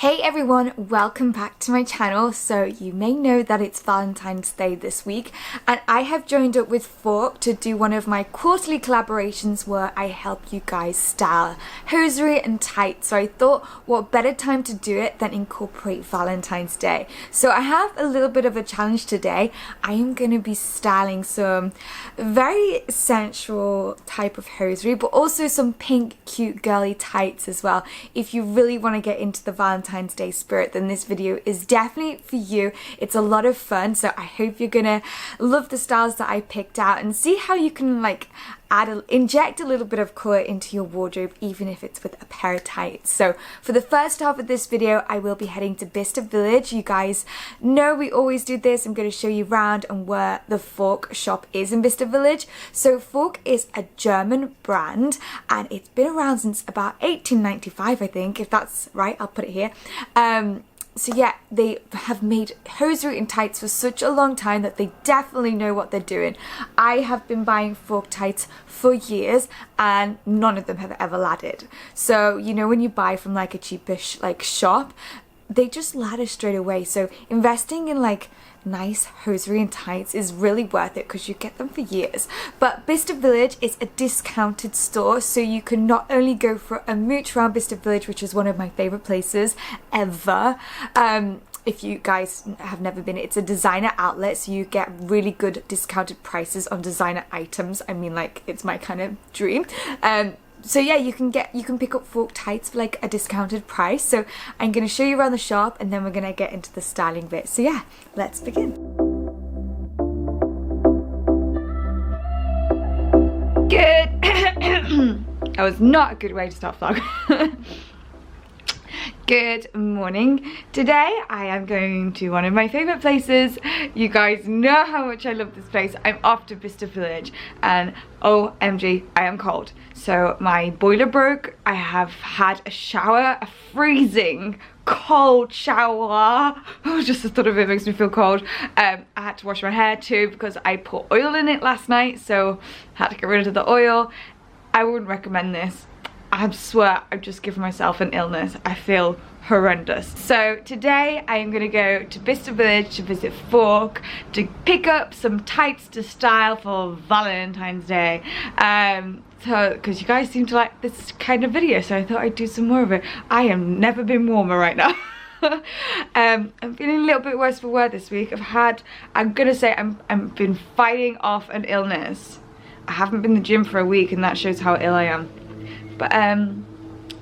Hey everyone, welcome back to my channel. So you may know that it's Valentine's Day this week and I have joined up with Fork to do one of my quarterly collaborations where I help you guys style hosiery and tights. So I thought what better time to do it than incorporate Valentine's Day. So I have a little bit of a challenge today. I am going to be styling some very sensual type of hosiery but also some pink cute girly tights as well. If you really want to get into the Valentine's Day spirit, then this video is definitely for you. It's a lot of fun, so I hope you're gonna love the styles that I picked out and see how you can like inject a little bit of colour into your wardrobe, even if it's with a pair of tights. So for the first half of this video, I will be heading to Bicester Village. You guys know we always do this. I'm going to show you around and where the Fork shop is in Bicester Village. So Fork is a German brand and it's been around since about 1895, I think, if that's right. I'll put it here. So yeah, they have made hosiery and tights for such a long time that they definitely know what they're doing. I have been buying Fork tights for years and none of them have ever laddered. So you know when you buy from like a cheapish like shop, they just ladder straight away. So investing in like nice hosiery and tights is really worth it because you get them for years. But Bicester Village is a discounted store, so you can not only go for a mooch around Bicester Village, which is one of my favorite places ever. If you guys have never been, it's a designer outlet, so you get really good discounted prices on designer items. I mean, like, it's my kind of dream. So yeah, you can pick up Fork tights for like a discounted price. So I'm going to show you around the shop and then we're going to get into the styling bit. So yeah, let's begin. Good. That was not a good way to start vlog. Good morning. Today I am going to one of my favourite places. You guys know how much I love this place. I'm off to Bicester Village and OMG, I am cold. So my boiler broke. I have had a shower, a freezing cold shower. Oh, just the thought of it makes me feel cold. I had to wash my hair too because I put oil in it last night, so I had to get rid of the oil. I wouldn't recommend this. I swear I've just given myself an illness. I feel horrendous. So today I am going to go to Bicester Village to visit Fork to pick up some tights to style for Valentine's Day. Because you guys seem to like this kind of video, so I thought I'd do some more of it. I have never been warmer right now. I'm feeling a little bit worse for wear this week. I'm gonna say I've been fighting off an illness. I haven't been in the gym for a week and that shows how ill I am. But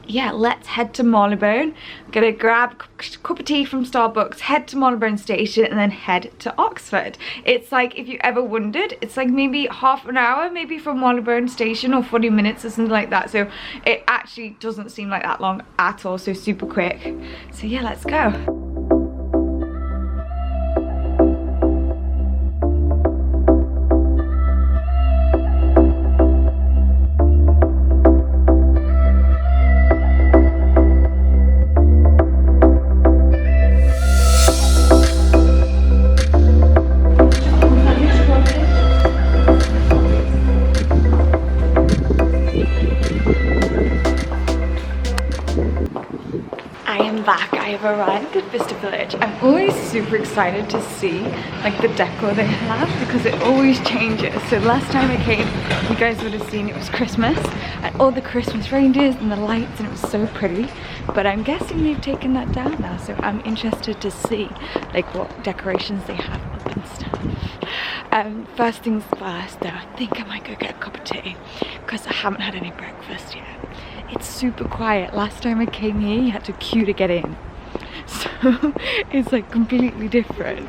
yeah, let's head to Marylebone. I'm gonna grab a cup of tea from Starbucks, head to Marylebone station and then head to Oxford. It's like, if you ever wondered, it's like maybe half an hour maybe from Marylebone station, or 40 minutes or something like that. So it actually doesn't seem like that long at all, so super quick. So yeah, let's go. Back, I have arrived at Bicester Village. I'm always super excited to see like the decor they have because it always changes. So last time I came, you guys would have seen it was Christmas and all the Christmas reindeers and the lights, and it was so pretty. But I'm guessing they've taken that down now, so I'm interested to see like what decorations they have up and stuff. First things first though, I think I might go get a cup of tea because I haven't had any breakfast yet. It's super quiet. Last time I came here, you had to queue to get in. So it's like completely different.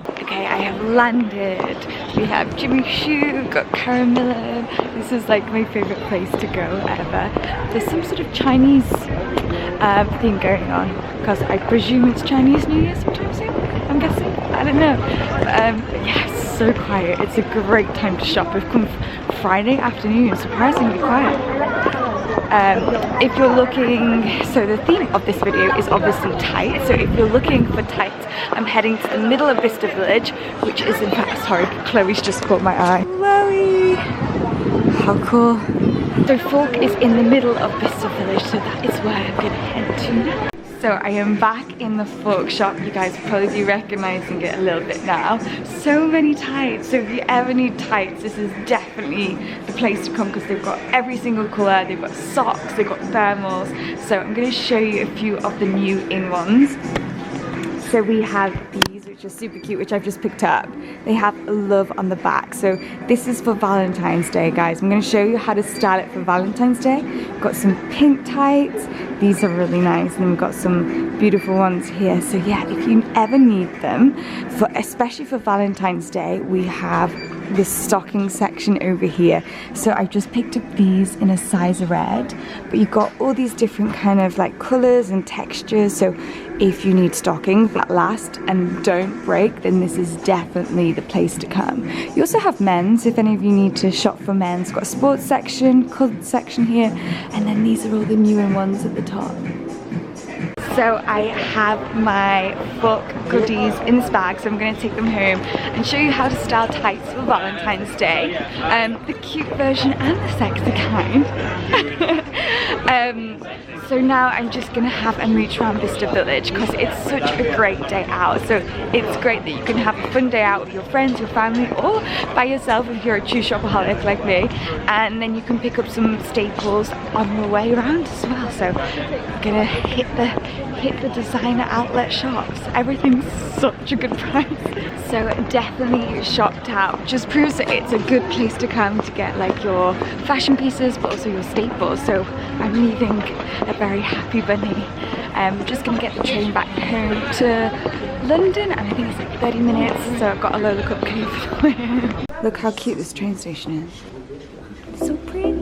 Okay, I have landed. We have Jimmy Choo, got Caramilla. This is like my favorite place to go ever. There's some sort of Chinese thing going on because I presume it's Chinese New Year sometime soon. I'm guessing. I don't know. But yeah, it's so quiet. It's a great time to shop. We've come Friday afternoon, surprisingly quiet. If you're looking, so the theme of this video is obviously tights. So if you're looking for tights, I'm heading to the middle of Bicester Village, which is in fact, sorry, Chloe's just caught my eye. Chloe! How cool. So Fork is in the middle of Bristol Village, so that is where I'm gonna head to now. So I am back in the Fork shop. You guys are probably recognizing it a little bit now. So many tights. So if you ever need tights, this is definitely the place to come because they've got every single color. They've got socks, they've got thermals. So I'm going to show you a few of the new in ones. So we have these, which are super cute, which I've just picked up. They have love on the back. So this is for Valentine's Day, guys. I'm going to show you how to style it for Valentine's Day. We've got some pink tights. These are really nice. And we've got some beautiful ones here. So yeah, if you ever need them, especially for Valentine's Day, we have this stocking section over here. So I've just picked up these in a size red, but you've got all these different kind of like colors and textures. So if you need stockings that last and don't break, then this is definitely the place to come. You also have men's, if any of you need to shop for men's. Got a sports section, colored section here, and then these are all the newer ones at the top. So I have my Fork goodies in this bag, so I'm going to take them home and show you how to style tights for Valentine's Day. The cute version and the sexy kind. So now I'm just going to have a mooch around Bristol Village because it's such a great day out. So it's great that you can have a fun day out with your friends, your family, or by yourself if you're a true shopaholic like me. And then you can pick up some staples on your way around as well. So I'm going to hit the designer outlet shops. Everything's such a good price. So definitely shopped out. Just proves that it's a good place to come to get like your fashion pieces but also your staples. So I'm leaving a very happy bunny. I'm just gonna get the train back home to London, and I think it's like 30 minutes, so I've got a Lola cupcake for him. Look how cute this train station is. It's so pretty.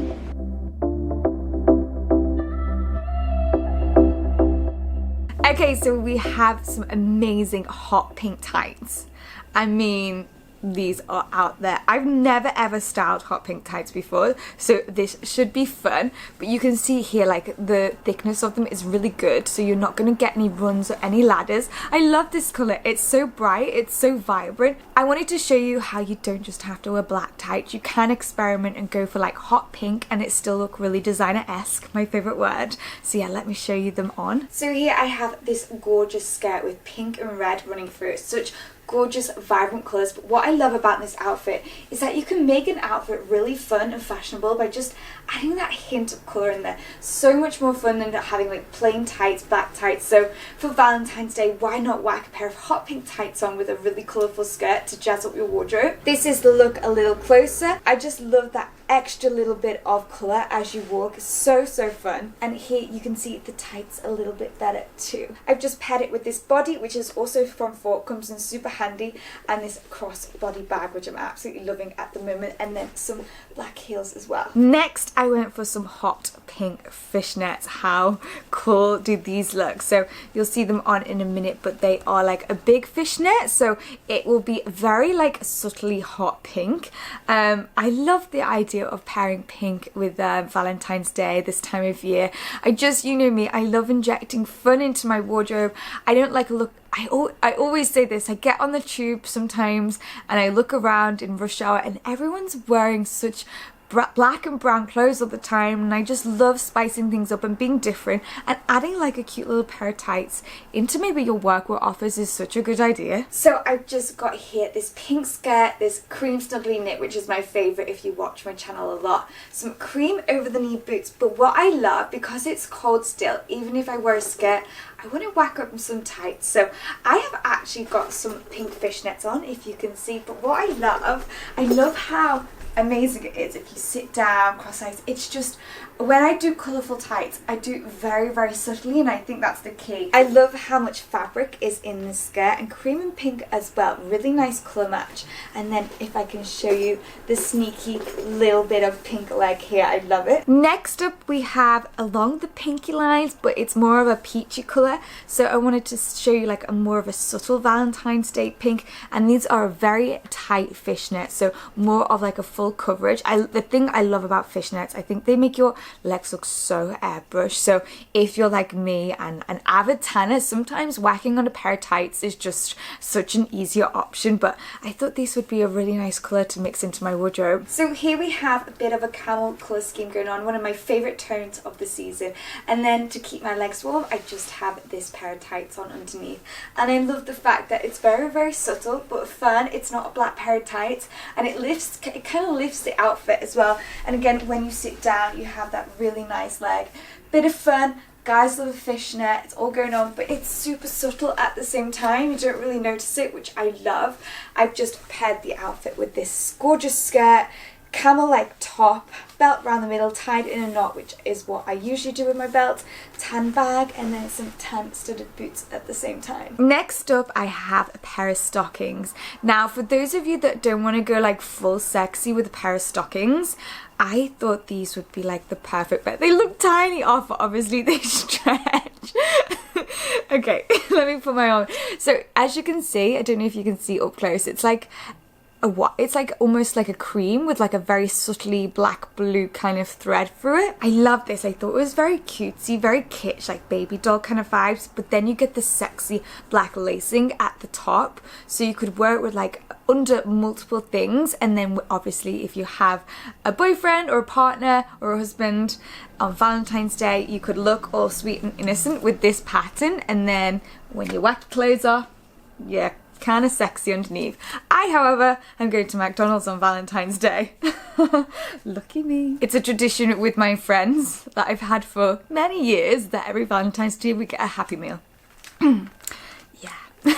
Okay, so we have some amazing hot pink tights. I mean, these are out there. I've never ever styled hot pink tights before, so this should be fun. But you can see here, like, the thickness of them is really good, so you're not going to get any runs or any ladders. I love this colour. It's so bright, it's so vibrant. I wanted to show you how you don't just have to wear black tights. You can experiment and go for like hot pink and it still look really designer-esque, my favourite word. So yeah, let me show you them on. So here I have this gorgeous skirt with pink and red running through it. Such gorgeous vibrant colours. But what I love about this outfit is that you can make an outfit really fun and fashionable by just adding that hint of colour in there. So much more fun than having like plain tights, black tights. So for Valentine's Day, why not whack a pair of hot pink tights on with a really colourful skirt to jazz up your wardrobe. This is the look a little closer. I just love that extra little bit of colour as you walk. So fun. And here you can see the tights a little bit better too. I've just paired it with this body, which is also from Fork, comes in super handy, and this crossbody bag, which I'm absolutely loving at the moment, and then some black heels as well. Next I went for some hot pink fishnets. How cool do these look? So you'll see them on in a minute, but they are like a big fishnet, so it will be very like subtly hot pink. I love the idea of pairing pink with Valentine's Day this time of year. You know me, I love injecting fun into my wardrobe. I don't like a look. I always say this, I get on the tube sometimes and I look around in rush hour and everyone's wearing such black and brown clothes all the time, and I just love spicing things up and being different, and adding like a cute little pair of tights into maybe your workwear offers is such a good idea. So I've just got here this pink skirt, this cream snuggly knit, which is my favourite if you watch my channel a lot, some cream over the knee boots. But what I love, because it's cold still, even if I wear a skirt, I want to whack up some tights. So I have actually got some pink fishnets on, if you can see. But what I love how amazing it is if you sit down cross-eyed. It's just, when I do colourful tights, I do very subtly, and I think that's the key. I love how much fabric is in this skirt, and cream and pink as well. Really nice colour match. And then if I can show you the sneaky little bit of pink leg here, I love it. Next up we have along the pinky lines, but it's more of a peachy colour. So I wanted to show you like more of a subtle Valentine's Day pink, and these are a very tight fishnet, so more of like a full full coverage. The thing I love about fishnets, I think they make your legs look so airbrushed. So if you're like me and an avid tanner, sometimes whacking on a pair of tights is just such an easier option, but I thought these would be a really nice colour to mix into my wardrobe. So here we have a bit of a camel colour scheme going on, one of my favourite tones of the season. And then to keep my legs warm, I just have this pair of tights on underneath. And I love the fact that it's very, very subtle but fun. It's not a black pair of tights, and it kind of lifts the outfit as well. And again, when you sit down, you have that really nice leg. Bit of fun. Guys love a fishnet, it's all going on, but it's super subtle at the same time. You don't really notice it, which I love. I've just paired the outfit with this gorgeous skirt, camel-like top, belt around the middle, tied in a knot, which is what I usually do with my belt, tan bag, and then some tan studded boots at the same time. Next up, I have a pair of stockings. Now, for those of you that don't want to go like full sexy with a pair of stockings, I thought these would be like the perfect bet. They look tiny off, but obviously they stretch. Okay, let me put my on. So as you can see, I don't know if you can see up close, it's like it's like almost like a cream with like a very subtly black blue kind of thread through it. I love this. I thought it was very cutesy, very kitsch, like baby doll kind of vibes, but then you get the sexy black lacing at the top, so you could wear it with like under multiple things. And then obviously if you have a boyfriend or a partner or a husband on Valentine's Day, you could look all sweet and innocent with this pattern, and then when you whack the clothes off, yeah, kind of sexy underneath. I, however, am going to McDonald's on Valentine's Day. Lucky me. It's a tradition with my friends that I've had for many years that every Valentine's Day we get a Happy Meal. Yeah.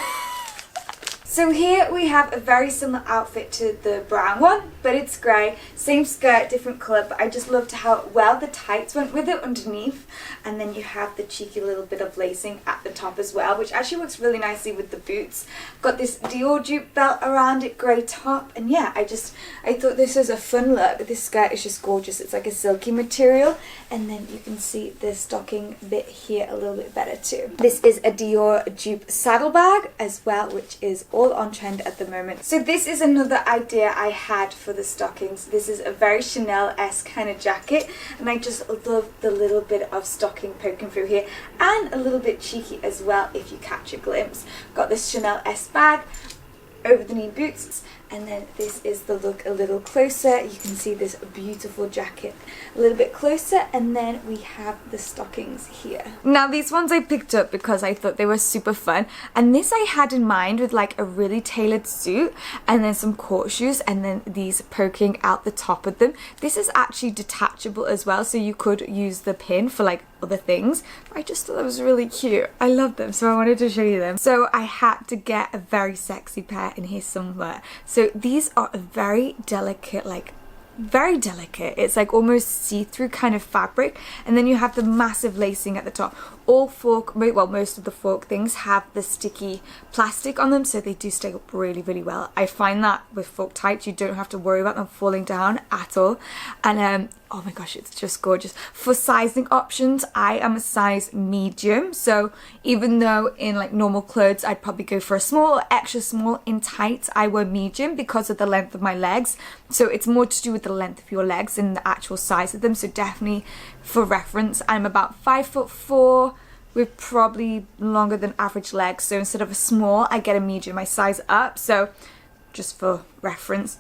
So here we have a very similar outfit to the brown one, but it's grey, same skirt, different colour, but I just loved how well the tights went with it underneath. And then you have the cheeky little bit of lacing at the top as well, which actually works really nicely with the boots. Got this Dior dupe belt around it, grey top, and yeah, I thought this was a fun look. This skirt is just gorgeous. It's like a silky material, and then you can see the stocking bit here a little bit better too. This is a Dior dupe saddle bag as well, which is all on trend at the moment. So this is another idea I had for the stockings. This is a very Chanel-esque kind of jacket, and I just love the little bit of stocking poking through here, and a little bit cheeky as well if you catch a glimpse. Got this Chanel-esque bag, over the knee boots, and then this is the look a little closer. You can see this beautiful jacket a little bit closer, and then we have the stockings here. Now these ones I picked up because I thought they were super fun, and this I had in mind with like a really tailored suit and then some court shoes, and then these poking out the top of them. This is actually detachable as well, so you could use the pin for like other things. I just thought that was really cute. I love them, so I wanted to show you them. So I had to get a very sexy pair in here somewhere. So these are a very delicate, like very delicate. It's like almost see-through kind of fabric, and then you have the massive lacing at the top. All fork, well, most of the fork things have the sticky plastic on them, so they do stay up really, really well. I find that with fork tights, you don't have to worry about them falling down at all. And oh my gosh, it's just gorgeous. For sizing options, I am a size medium, so even though in like normal clothes I'd probably go for a small or extra small, in tights I wear medium because of the length of my legs. So it's more to do with the length of your legs than the actual size of them. So definitely for reference, I'm about 5'4" with probably longer than average legs. So instead of a small, I get a medium. I size up, so just for reference.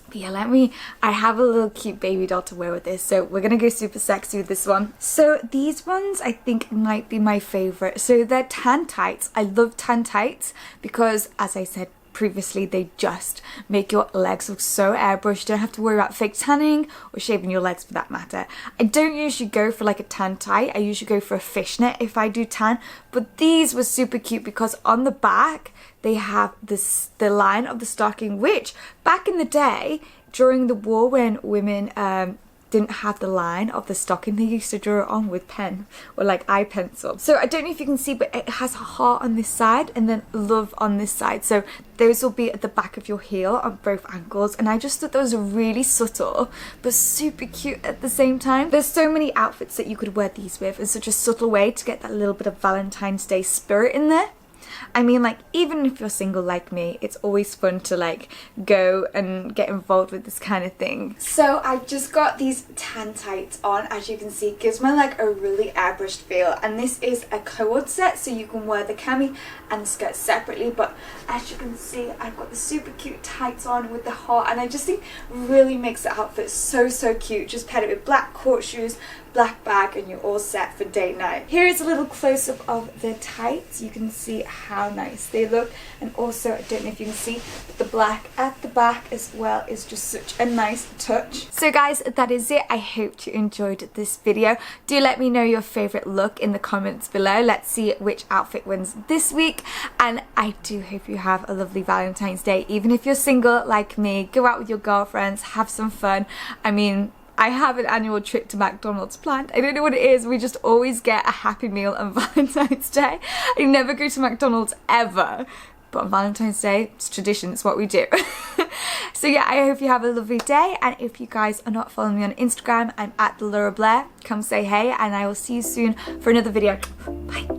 But yeah, I have a little cute baby doll to wear with this, so we're gonna go super sexy with this one. So these ones I think might be my favorite. So they're tan tights. I love tan tights because, as I said previously, they just make your legs look so airbrushed. You don't have to worry about fake tanning or shaving your legs for that matter. I don't usually go for like a tan tight. I usually go for a fishnet if I do tan, but these were super cute because on the back they have this, the line of the stocking, which back in the day during the war when women didn't have the line of the stocking, they used to draw it on with pen or like eye pencil. So I don't know if you can see, but it has a heart on this side and then love on this side. So those will be at the back of your heel on both ankles, and I just thought those were really subtle but super cute at the same time. There's so many outfits that you could wear these with in such a subtle way to get that little bit of Valentine's Day spirit in there. I mean, like, even if you're single like me, it's always fun to like go and get involved with this kind of thing. So I've just got these tan tights on. As you can see, it gives my leg a really airbrushed feel, and this is a cord set, so you can wear the cami and the skirt separately. But as you can see, I've got the super cute tights on with the heart, and I just think really makes the outfit so cute. Just pair it with black court shoes, black bag, and you're all set for date night. Here is a little close-up of the tights. You can see how nice they look, and also, I don't know if you can see, the black at the back as well is just such a nice touch. So guys, that is it. I hope you enjoyed this video. Do let me know your favorite look in the comments below. Let's see which outfit wins this week, and I do hope you have a lovely Valentine's Day. Even if you're single like me, go out with your girlfriends, have some fun. I mean, I have an annual trip to McDonald's planned. I don't know what it is. We just always get a Happy Meal on Valentine's Day. I never go to McDonald's ever. But on Valentine's Day, it's tradition. It's what we do. So yeah, I hope you have a lovely day. And if you guys are not following me on Instagram, I'm at Laura Blair. Come say hey, and I will see you soon for another video. Bye.